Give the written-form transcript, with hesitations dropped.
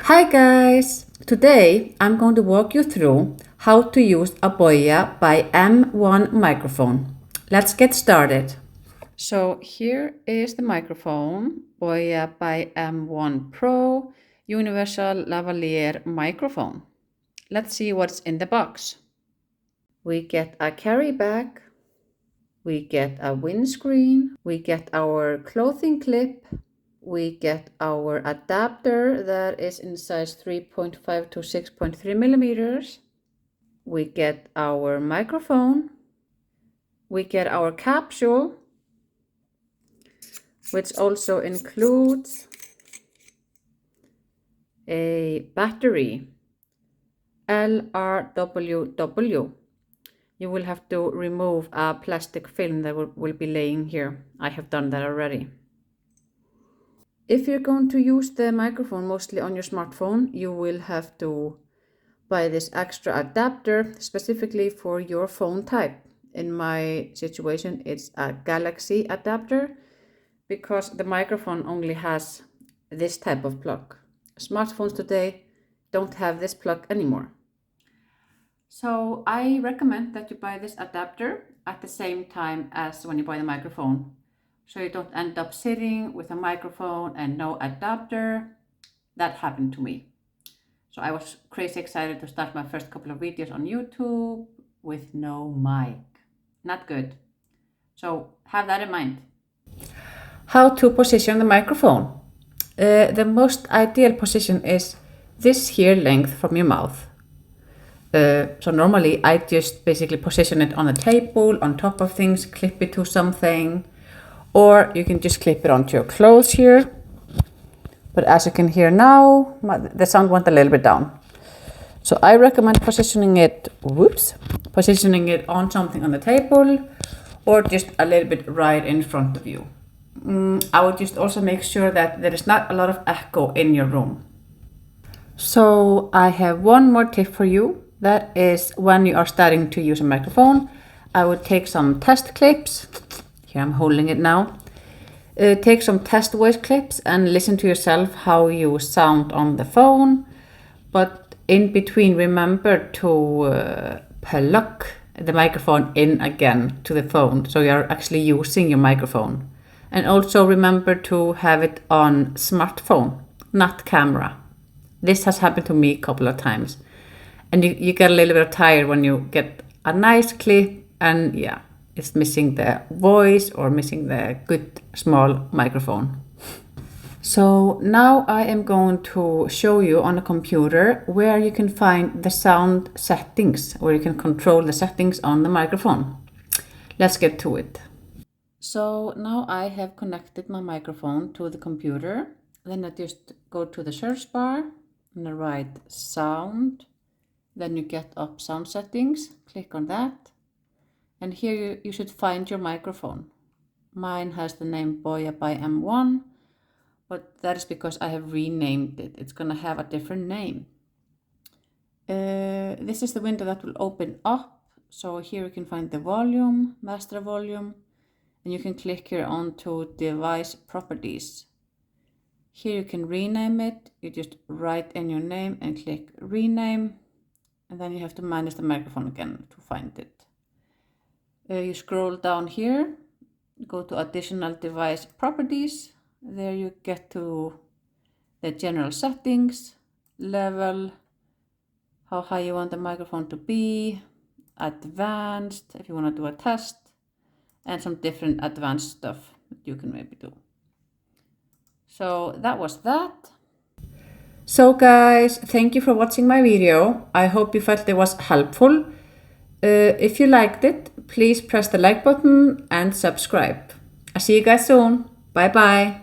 Hi guys! Today I'm going to walk you through how to use a Boya by M1 microphone. Let's get started. So here is the microphone, Boya by M1 Pro Universal Lavalier microphone. Let's see what's in the box. We get a carry bag, we get a windscreen, we get our clothing clip, we get our adapter that is in size 3.5 to 6.3 millimeters. We get our microphone. We get our capsule, which also includes a battery, LRWW. You will have to remove a plastic film that will be laying here. I have done that already. If you're going to use the microphone mostly on your smartphone, you will have to buy this extra adapter specifically for your phone type. In my situation, it's a Galaxy adapter because the microphone only has this type of plug. Smartphones today don't have this plug anymore. So I recommend that you buy this adapter at the same time as when you buy the microphone, so you don't end up sitting with a microphone and no adapter. That happened to me. So I was crazy excited to start my first couple of videos on YouTube with no mic. Not good. So have that in mind. How to position the microphone. The most ideal position is this here length from your mouth. So normally I just basically position it on a table, on top of things, clip it to something, or you can just clip it onto your clothes here. But as you can hear now, the sound went a little bit down. So I recommend positioning it on something on the table, or just a little bit right in front of you. I would just also make sure that there is not a lot of echo in your room. So I have one more tip for you. That is, when you are starting to use a microphone, I would take some test clips. Here I'm holding it now. Take some test voice clips and listen to yourself how you sound on the phone. But in between, remember to plug the microphone in again to the phone, so you're actually using your microphone. And also remember to have it on smartphone, not camera. This has happened to me a couple of times. And you get a little bit tired when you get a nice clip and it's missing the voice or missing the good small microphone. So now I am going to show you on a computer where you can find the sound settings, where you can control the settings on the microphone. Let's get to it. So now I have connected my microphone to the computer. Then I just go to the search bar and I write sound. Then you get up sound settings, click on that. And here you should find your microphone. Mine has the name Boya by M1, but that is because I have renamed it. It's gonna have a different name. This is the window that will open up. So here you can find the volume, master volume, and you can click here onto device properties. Here you can rename it. You just write in your name and click rename. And then you have to manage the microphone again to find it. You scroll down here, go to additional device properties. There you get to the general settings, level, how high you want the microphone to be, advanced, if you want to do a test, and some different advanced stuff that you can maybe do. So that was that. So guys, thank you for watching my video. I hope you felt it was helpful. If you liked it, please press the like button and subscribe. I'll see you guys soon. Bye bye.